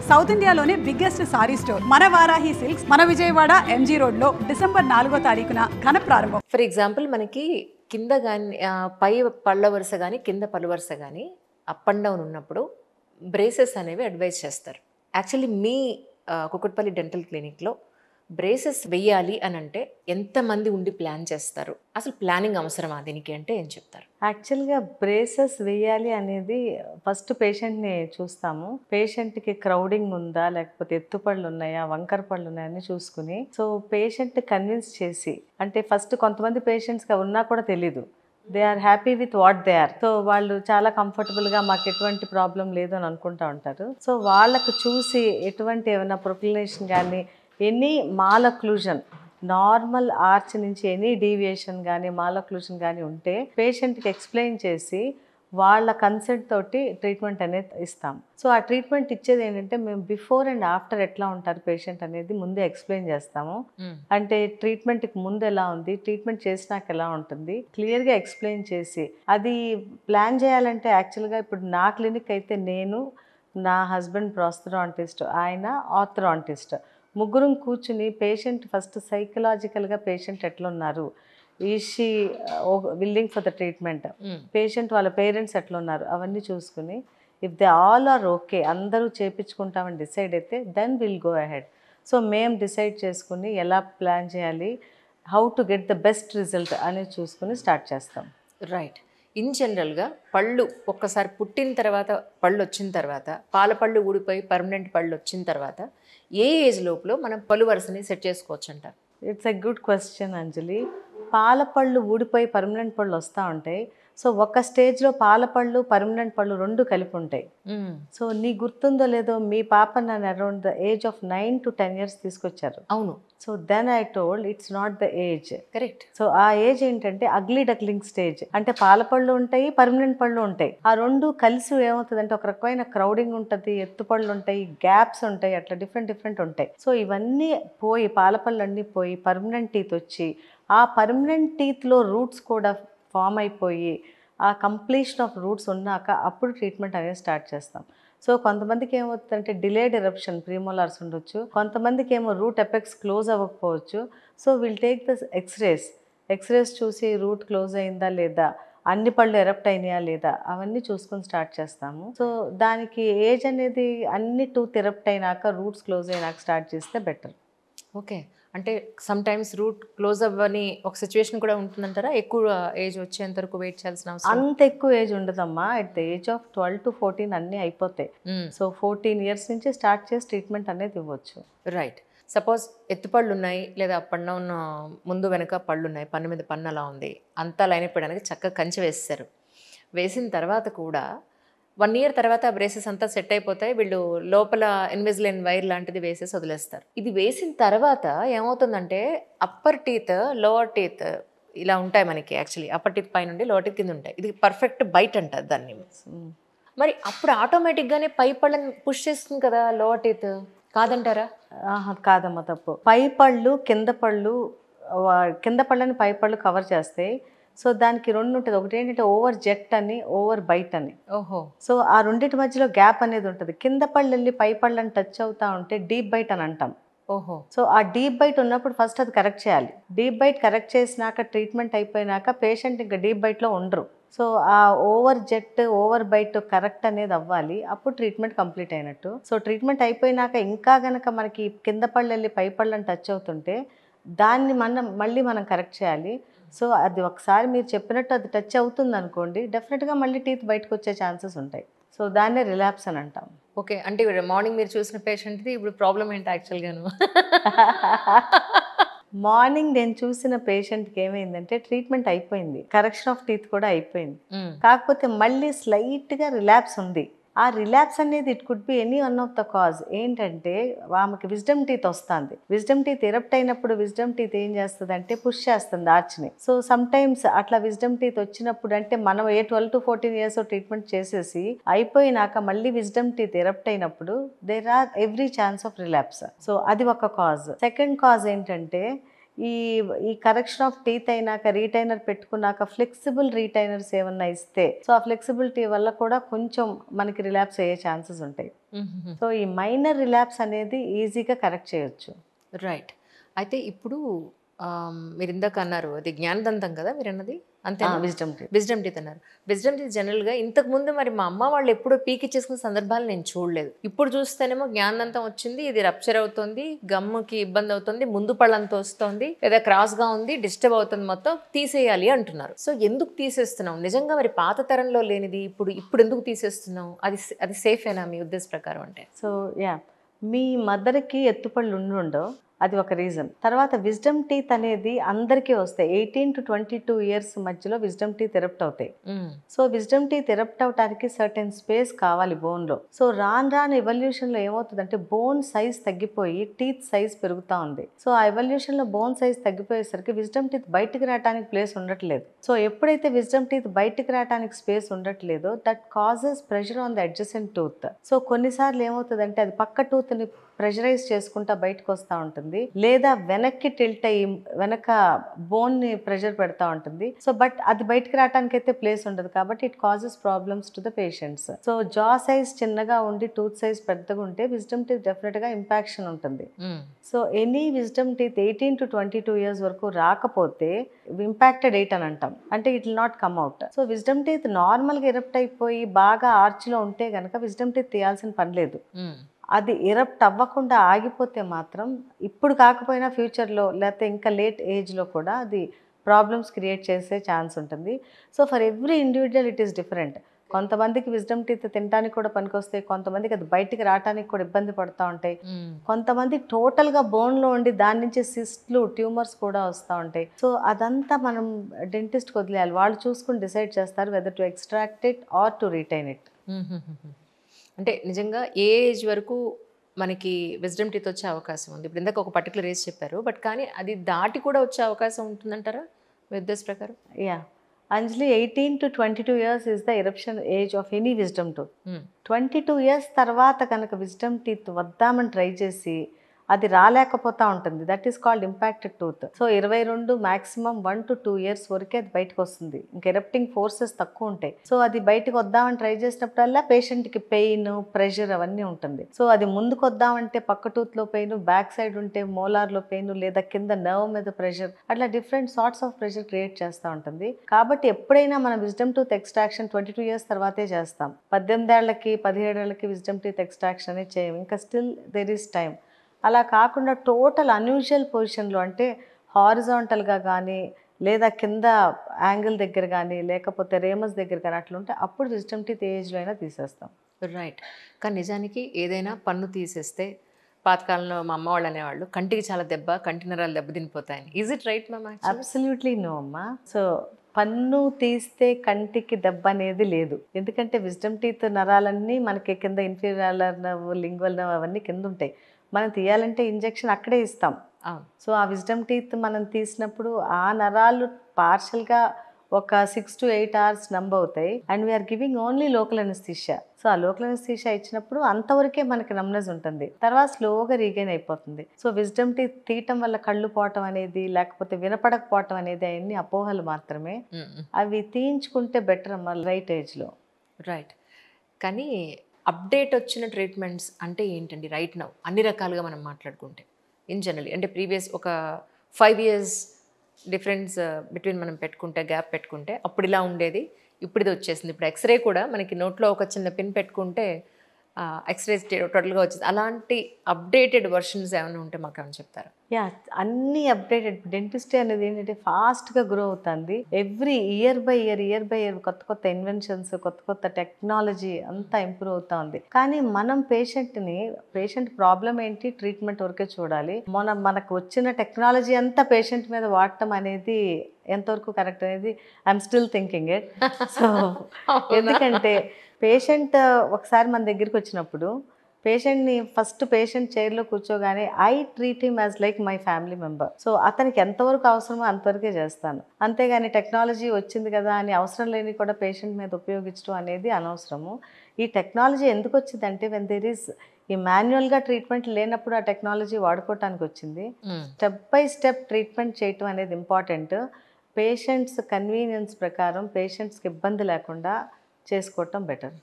South ఇండియాలోనే biggest sorry store మన Varahi silks మన విజయవాడ ఎంజీ రోడ్ లో డిసెంబర్ 4వ తారీఖున ఘన ప్రారంభం. ఫర్ ఎగ్జాంపుల్ మనకి కింద కానీ పై పళ్ళ వరుస కానీ కింద పళ్ళు వరుస కానీ అప్ అండ్ డౌన్ ఉన్నప్పుడు బ్రేసెస్ అనేవి అడ్వైజ్ చేస్తారు. యాక్చువల్లీ మీ కుకుట్పల్లి డెంటల్ క్లినిక్లో బ్రేసెస్ వెయ్యాలి అని అంటే ఎంతమంది ఉండి ప్లాన్ చేస్తారు? అసలు ప్లానింగ్ అవసరమా దీనికి అంటే ఏం చెప్తారు? యాక్చువల్గా బ్రేసెస్ వేయాలి అనేది ఫస్ట్ పేషెంట్ని చూస్తాము. పేషెంట్కి క్రౌడింగ్ ఉందా, లేకపోతే ఎత్తుపళ్ళు ఉన్నాయా, వంకర పళ్ళు ఉన్నాయా అని చూసుకుని సో పేషెంట్ కన్విన్స్ చేసి, అంటే ఫస్ట్ కొంతమంది పేషెంట్స్గా ఉన్నా కూడా తెలీదు, they are happy with what they are. So వాళ్ళు చాలా కంఫర్టబుల్గా మాకు ఎటువంటి ప్రాబ్లం లేదు అని అనుకుంటూ ఉంటారు. సో వాళ్ళకు చూసి ఎటువంటి ఏమైనా ప్రొక్లినేషన్ కానీ ఎనీ మాలక్లూజన్, నార్మల్ ఆర్చ్ నుంచి ఎనీ డీవియేషన్ కానీ మాలక్లూజన్ కానీ ఉంటే పేషెంట్కి ఎక్స్ప్లెయిన్ చేసి వాళ్ళ కన్సెంట్ తోటి ట్రీట్మెంట్ అనేది ఇస్తాం. సో ఆ ట్రీట్మెంట్ ఇచ్చేది ఏంటంటే మేము బిఫోర్ అండ్ ఆఫ్టర్ ఎట్లా ఉంటారు పేషెంట్ అనేది ముందే ఎక్స్ప్లెయిన్ చేస్తాము. అంటే ట్రీట్మెంట్కి ముందు ఎలా ఉంది, ట్రీట్మెంట్ చేసినాక ఎలా ఉంటుంది క్లియర్గా ఎక్స్ప్లెయిన్ చేసి అది ప్లాన్ చేయాలంటే యాక్చువల్గా ఇప్పుడు నా క్లినిక్ అయితే నేను, నా హస్బెండ్ ప్రాస్థెడాంటిస్ట్, ఆయన ఆర్థోడాంటిస్ట్, ముగ్గురం కూర్చుని పేషెంట్ ఫస్ట్ సైకలాజికల్గా పేషెంట్ ఎట్లున్నారు, is she willing for the treatment, patient వాళ్ళ పేరెంట్స్ ఎట్లున్నారు అవన్నీ చూసుకుని if they all are okay అందరూ చేయించుకుంటామని డిసైడ్ అయితే then will go ahead. So మేము డిసైడ్ చేసుకుని ఎలా ప్లాన్ చేయాలి, how to get the best result అనేది చూసుకుని స్టార్ట్ చేస్తాం. రైట్. ఇన్ జనరల్గా పళ్ళు ఒక్కసారి పుట్టిన తర్వాత పళ్ళు వచ్చిన తర్వాత పాల పళ్ళు ఊడిపోయి పర్మనెంట్ పళ్ళు వచ్చిన తర్వాత ఏ ఏజ్ లోపల మనం పళ్ళు వరుసని సెట్ చేసుకోవచ్చు అంటారు? ఇట్స్ ఎ గుడ్ క్వశ్చన్ అంజలి. పాల పళ్ళు ఊడిపోయి పర్మనెంట్ పళ్ళు వస్తూ ఉంటాయి. సో ఒక స్టేజ్లో పాల పళ్ళు పర్మనెంట్ పళ్ళు రెండు కలిపి ఉంటాయి. సో నీ గుర్తుందో లేదో మీ పాప నన్ను around the age of 9 to 10 years తీసుకొచ్చారు. అవును. So then I told it's not the age. Correct. So ఆ ఏజ్ ఏంటంటే అగ్లీ డక్లింగ్ స్టేజ్. అంటే పాల పళ్ళు ఉంటాయి, పర్మనెంట్ పళ్ళు ఉంటాయి. ఆ రెండు కలిసి ఏమవుతుందంటే ఒక రకమైన క్రౌడింగ్ ఉంటుంది, ఎత్తుపళ్ళు ఉంటాయి, గ్యాప్స్ ఉంటాయి, అట్లా డిఫరెంట్ ఉంటాయి. సో ఇవన్నీ పోయి పాల పళ్ళు అన్నీ పోయి పర్మనెంట్ టీత్ వచ్చి ఆ పర్మనెంట్ టీత్లో రూట్స్ కూడా ఫామ్ అయిపోయి ఆ కంప్లీషన్ ఆఫ్ రూట్స్ ఉన్నాక అప్పుడు ట్రీట్మెంట్ అనేది స్టార్ట్ చేస్తాం. సో కొంతమందికి ఏమవుతుందంటే డిలేడ్ ఎరప్షన్ ప్రీమోలార్స్ ఉండొచ్చు, కొంతమందికి ఏమో రూట్ ఎపెక్స్ క్లోజ్ అవ్వకపోవచ్చు. So will take the x rays చూసి రూట్ క్లోజ్ అయిందా లేదా, అన్ని పళ్ళు ఎరప్ట్ అయినాయా లేదా అవన్నీ చూసుకొని స్టార్ట్ చేస్తాము. సో దానికి ఏజ్ అనేది అన్ని టూత్ ఎరప్ట్ అయినాక రూట్స్ క్లోజ్ అయినాక స్టార్ట్ చేస్తే బెటర్. ఓకే. అంటే సమ్ టైమ్స్ రూట్ క్లోజ్ అవ్వని ఒక సిచ్యువేషన్ కూడా ఉంటుందంటారా? ఎక్కువ ఏజ్ వచ్చేంత వరకు వెయిట్ చేయాల్సిన అవసరం? అంత ఎక్కువ ఏజ్ ఉండదమ్మా. At the age of 12 to 14 అన్నీ అయిపోతాయి. సో 14 years నుంచి స్టార్ట్ చేసి ట్రీట్మెంట్ అనేది ఇవ్వచ్చు. రైట్. సపోజ్ ఎత్తుపళ్ళు ఉన్నాయి లేదా పన్ను ఉన్న ముందు వెనక పళ్ళు ఉన్నాయి, పన్ను మీద పన్ను అలా ఉంది, అంతా లైన్ అయిపోయడానికి చక్కగా కంచె వేస్తారు. వేసిన తర్వాత కూడా 1 year తర్వాత బ్రేసెస్ అంతా సెట్ అయిపోతాయి, వీళ్ళు లోపల ఇన్విజిలైన్ వైర్ లాంటిది వేసేసి వదిలేస్తారు. ఇది వేసిన తర్వాత ఏమవుతుందంటే అప్పర్ టీత్ లోవర్ టీత్ ఇలా ఉంటాయి మనకి. యాక్చువల్లీ అప్పర్ టీత్ పైన ఉండి లోవర్ టీత్ కింద ఉంటాయి. ఇది పర్ఫెక్ట్ బైట్ అంటారు దాన్ని. మరి అప్పుడు ఆటోమేటిక్గానే పై పళ్ళని పుష్ చేస్తుంది కదా లోవర్ టీత్, కాదంటారా? కాదమ్మా, తప్పు. పై పళ్ళు కింద పళ్ళని పై పళ్ళు కవర్ చేస్తాయి. సో దానికి రెండు ఉంటుంది. ఒకటి ఏంటంటే ఓవర్ జెక్ట్ అని, ఓవర్ బైట్ అని. ఓహో. సో ఆ రెండింటి మధ్యలో గ్యాప్ అనేది ఉంటుంది. కింద పళ్ళు వెళ్ళి పై పళ్ళని టచ్ అవుతా ఉంటే డీప్ బైట్ అని అంటాం. ఓహో. సో ఆ డీప్ బైట్ ఉన్నప్పుడు ఫస్ట్ అది కరెక్ట్ చేయాలి. డీప్ బైట్ కరెక్ట్ చేసినాక ట్రీట్మెంట్ అయిపోయినాక పేషెంట్ ఇంకా డీప్ బైట్లో ఉండరు. సో ఆ overjet overbite correct అనేది అవ్వాలి, అప్పుడు ట్రీట్మెంట్ కంప్లీట్ అయినట్టు. సో ట్రీట్మెంట్ అయిపోయినాక ఇంకా గనక మనకి కింద పళ్ళు వెళ్ళి పై పళ్ళని టచ్ అవుతుంటే దాన్ని మళ్ళీ మనం కరెక్ట్ చేయాలి. సో అది ఒకసారి మీరు చెప్పినట్టు అది టచ్ అవుతుంది అనుకోండి, డెఫినెట్గా మళ్ళీ టీత్ బయటకు వచ్చే ఛాన్సెస్ ఉంటాయి. సో దాన్నే రిలాప్స్ అని అంటాం. ఓకే. అంటే మార్నింగ్ మీరు చూసిన పేషెంట్ది ఇప్పుడు ప్రాబ్లం ఏంటి యాక్చువల్గాను? మార్నింగ్ నేను చూసిన పేషెంట్కి ఏమైందంటే ట్రీట్మెంట్ అయిపోయింది, కరెక్షన్ ఆఫ్ టీత్ కూడా అయిపోయింది, కాకపోతే మళ్ళీ స్లైట్గా రిలాప్స్ ఉంది. ఆ రిలాప్స్ అనేది it could be any one of the cause. ఏంటంటే ఆమెకి విజ్డమ్ టీత్ వస్తుంది. విజ్డమ్ టీత్ ఎరప్ట్ అయినప్పుడు విజ్డమ్ టీత్ ఏం చేస్తుంది అంటే పుష్ చేస్తుంది ఆర్చ్ని. సో సమ్ టైమ్స్ అట్లా విజ్డమ్ టీత్ వచ్చినప్పుడు అంటే మనం 12 to 14 years ట్రీట్మెంట్ చేసేసి అయిపోయినాక మళ్ళీ విజ్డమ్ టీత్ ఎరప్ట్ అయినప్పుడు there are every chance of relapse. So అది ఒక కాజ్. సెకండ్ కాజ్ ఏంటంటే ఈ ఈ కరెక్షన్ ఆఫ్ టీత్ అయినాక రీటైనర్ పెట్టుకున్నాక ఫ్లెక్సిబుల్ రీటైనర్స్ ఏమన్నా ఇస్తే సో ఆ ఫ్లెక్సిబిలిటీ వల్ల కూడా కొంచెం మనకి రిలాప్స్ అయ్యే ఛాన్సెస్ ఉంటాయి. సో ఈ మైనర్ రిలాప్స్ అనేది ఈజీగా కరెక్ట్ చేయొచ్చు. రైట్. అయితే ఇప్పుడు మీరు ఇందాక అన్నారు అది జ్ఞానదంతం కదా మీరు అన్నది, అంతే? Wisdom teeth. విజ్డమ్ టీత్ అన్నారు. విజ్డమ్ టీత్ జనరల్గా ఇంతకు ముందు మరి మా అమ్మ వాళ్ళు ఎప్పుడూ పీకి చేసుకున్న సందర్భాలు నేను చూడలేదు. ఇప్పుడు చూస్తేనేమో జ్ఞానదంతం వచ్చింది, ఇది రప్చర్ అవుతుంది, గమ్ముకి ఇబ్బంది అవుతుంది, ముందు పళ్ళంతా వస్తుంది, లేదా క్రాస్గా ఉంది, డిస్టర్బ్ అవుతుంది, మొత్తం తీసేయాలి అంటున్నారు. సో ఎందుకు తీసేస్తున్నాం? నిజంగా మరి పాత తరంలో లేనిది ఇప్పుడు ఎందుకు తీసేస్తున్నాం? అది సేఫేనా మీ ఉద్దేశ ప్రకారం అంటే? సో మీ మదర్కి ఎత్తుపళ్ళు ఉండవు, అది ఒక రీజన్. తర్వాత విజ్డమ్ టీత్ అనేది అందరికీ వస్తాయి. 18 to 22 years మధ్యలో విజ్డమ్ టీత్ ఎరప్ట్ అవుతాయి. సో విజ్డమ్ టీత్ ఎరప్ట్ అవడానికి సర్టెన్ స్పేస్ కావాలి బోన్లో. సో రాను ఎవల్యూషన్లో ఏమవుతుందంటే బోన్ సైజ్ తగ్గిపోయి టీత్ సైజ్ పెరుగుతూ ఉంది. సో ఆ ఎవల్యూషన్లో బోన్ సైజ్ తగ్గిపోయేసరికి విజ్డమ్ టీత్ బయటికి రావడానికి ప్లేస్ ఉండట్లేదు. సో ఎప్పుడైతే విజ్డమ్ టీత్ బయటికి రావడానికి స్పేస్ ఉండట్లేదో that causes pressure on the adjacent tooth. So కొన్నిసార్లు ఏమవుతుందంటే అది పక్క టూత్ని ప్రెషరైజ్ చేసుకుంటా బయటకు వస్తూ ఉంటుంది, లేదా వెనక్కి టిల్ట్ అయ్యి వెనక బోన్ని ప్రెషర్ పెడతా ఉంటుంది. సో బట్ అది బయటకు రావడానికి అయితే ప్లేస్ ఉండదు, కాబట్టి it causes problems to the patients. So జా సైజ్ చిన్నగా ఉండి టూత్ సైజ్ పెద్దగా ఉంటే విజ్డమ్ టీత్ డెఫినెట్గా ఇంపాక్షన్ ఉంటుంది. So any wisdom teeth 18 to 22 years వరకు రాకపోతే ఇంపాక్టెడ్ 8 అని అంటాం, అంటే it will not come out. So wisdom teeth నార్మల్గా ఎరప్ట్ అయిపోయి బాగా ఆర్చ్లో ఉంటే కనుక విజ్డమ్ టీత్ తీయాల్సిన పని లేదు. అది ఎరప్ట్ అవ్వకుండా ఆగిపోతే మాత్రం ఇప్పుడు కాకపోయినా ఫ్యూచర్లో లేకపోతే ఇంకా లేట్ ఏజ్లో కూడా అది ప్రాబ్లమ్స్ క్రియేట్ చేసే ఛాన్స్ ఉంటుంది. So for every individual it is different. కొంతమందికి విజ్డమ్ టీత్ తినడానికి కూడా పనికొస్తాయి, కొంతమందికి అది బయటికి రావడానికి కూడా ఇబ్బంది పడుతూ ఉంటాయి, కొంతమంది టోటల్గా బోన్లో ఉండి దాని నుంచి సిస్ట్లు ట్యూమర్స్ కూడా వస్తూ ఉంటాయి. సో అదంతా మనం డెంటిస్ట్కి వదిలేయాలి, వాళ్ళు చూసుకుని డిసైడ్ చేస్తారు whether to extract it or to retain it. అంటే నిజంగా ఏ ఏజ్ వరకు మనకి విజ్డమ్ టీత్ వచ్చే అవకాశం ఉంది? ఇప్పుడు ఇందాక ఒక పర్టికులర్ ఏజ్ చెప్పారు, బట్ కానీ అది దాటి కూడా వచ్చే అవకాశం ఉంటుందంటారా మీ ఉద్దేశ ప్రకారం? అంజలి, 18 to 22 years is the eruption age of any wisdom tooth. 22 years తర్వాత కనుక విజ్డమ్ టీత్ వద్దామని ట్రై చేసి అది రాలేకపోతా ఉంటుంది, that is called impacted tooth. So 22 maximum 1 to 2 years వరకే అది బయటకు వస్తుంది, ఇంకా ఎరప్టింగ్ ఫోర్సెస్ తక్కువ ఉంటాయి. సో అది బయటకు వద్దామని ట్రై చేసినప్పుడల్లా పేషెంట్కి పెయిన్, ప్రెషర్ అవన్నీ ఉంటుంది. సో అది ముందుకు వద్దామంటే పక్క టూత్లో పెయిన్, బ్యాక్ సైడ్ ఉంటే మోలార్లో పెయిన్, లేదా కింద నర్వ్ మీద ప్రెషర్, అట్లా different sorts of pressure create చేస్తూ ఉంటుంది. కాబట్టి ఎప్పుడైనా మనం విజ్డమ్ టూత్ ఎక్స్ట్రాక్షన్ 22 years తర్వాతే చేస్తాం. 18 ఏళ్ళకి 17 ఏళ్ళకి విజ్డమ్ టూత్ ఎక్స్ట్రాక్షన్ అనేది చేయం, ఇంకా స్టిల్ దెర్ ఈస్ టైం. అలా కాకుండా టోటల్ అన్యూజువల్ పొజిషన్లో అంటే హారిజాంటల్గా కానీ లేదా కింద యాంగిల్ దగ్గర కానీ లేకపోతే రేమస్ దగ్గర కానీ అట్లా ఉంటే అప్పుడు విజ్డమ్ టీత్ ఏజ్లో అయినా తీసేస్తాం. రైట్. కానీ నిజానికి ఏదైనా పన్ను తీసేస్తే పాతకాలంలో మా అమ్మ వాళ్ళు అనేవాళ్ళు కంటికి చాలా కంటి నరాలు దెబ్బ తినిపోతాయని. Is it right ma'am? Absolutely no అమ్మా. సో పన్ను తీస్తే కంటికి దెబ్బ అనేది లేదు, ఎందుకంటే విజ్డమ్ టీత్ నరాలన్నీ మనకి కింద ఇన్ఫీరియర్ నర్వ్, లింగ్వల్ నర్వ్ అవన్నీ కింద ఉంటాయి. మనం తీయాలంటే ఇంజెక్షన్ అక్కడే ఇస్తాం. సో ఆ విజ్డమ్ టీత్ మనం తీసినప్పుడు ఆ నరాలు పార్షల్గా ఒక 6 to 8 hours నంబ్ అవుతాయి, and we are giving only local anaesthesia. So ఆ లోకల్ అనస్థీషియా ఇచ్చినప్పుడు అంతవరకే మనకి నమ్నెస్ ఉంటుంది, తర్వాత స్లోగా రీగైన్ అయిపోతుంది. సో విజ్డమ్ టీత్ తీయటం వల్ల కళ్ళు పోవటం అనేది లేకపోతే వినపడకపోవటం అనేది అవన్నీ అపోహలు మాత్రమే. అవి తీయించుకుంటే బెటర్ అమ్మ రైట్ ఏజ్లో. రైట్. కానీ అప్డేట్ వచ్చిన ట్రీట్మెంట్స్ అంటే ఏంటండి రైట్ నౌ అన్ని రకాలుగా మనం మాట్లాడుకుంటే ఇన్ జనరల్? అంటే ప్రీవియస్ ఒక 5 years డిఫరెన్స్ బిట్వీన్ మనం పెట్టుకుంటే, గ్యాప్ పెట్టుకుంటే అప్పుడు ఇలా ఉండేది, ఇప్పుడు ఇది వచ్చేసింది. ఇప్పుడు ఎక్స్రే కూడా మనకి నోట్లో ఒక చిన్న పిన్ పెట్టుకుంటే ఎక్స్రే టోటల్గా వచ్చేది. అలాంటి అప్డేటెడ్ వర్షన్స్ ఏమైనా ఉంటే మాకు ఏమైనా చెప్తారా? అన్ని అప్డేటెడ్. డెంటిస్ట్రీ అనేది ఏంటంటే ఫాస్ట్గా గ్రో అవుతుంది. ఎవ్రీ ఇయర్ బై ఇయర్ కొత్త కొత్త ఇన్వెన్షన్స్, కొత్త కొత్త టెక్నాలజీ అంతా ఇంప్రూవ్ అవుతా ఉంది. కానీ మనం పేషెంట్ ప్రాబ్లం ఏంటి, ట్రీట్మెంట్ వరకే చూడాలి. మనకు వచ్చిన టెక్నాలజీ అంతా పేషెంట్ మీద వాడటం అనేది ఎంతవరకు కరెక్ట్ అనేది I'm still thinking it. So ఎందుకంటే పేషెంట్ ఒకసారి మన దగ్గరికి వచ్చినప్పుడు పేషెంట్ని ఫస్ట్ పేషెంట్ చైర్లో కూర్చోగానే I treat him as like my family member. So అతనికి ఎంతవరకు అవసరమో అంతవరకే చేస్తాను. అంతేగాని టెక్నాలజీ వచ్చింది కదా అని అవసరం లేని కూడా పేషెంట్ మీద ఉపయోగించడం అనేది అనవసరము. ఈ టెక్నాలజీ ఎందుకు వచ్చిందంటే వెన్ దేర్ ఈస్ ఈ మాన్యువల్గా ట్రీట్మెంట్ లేనప్పుడు ఆ టెక్నాలజీ వాడుకోవటానికి వచ్చింది. స్టెప్ బై స్టెప్ ట్రీట్మెంట్ చేయటం అనేది ఇంపార్టెంట్. పేషెంట్స్ కన్వీనియన్స్ ప్రకారం పేషెంట్స్కి ఇబ్బంది లేకుండా చేసుకోవటం బెటర్.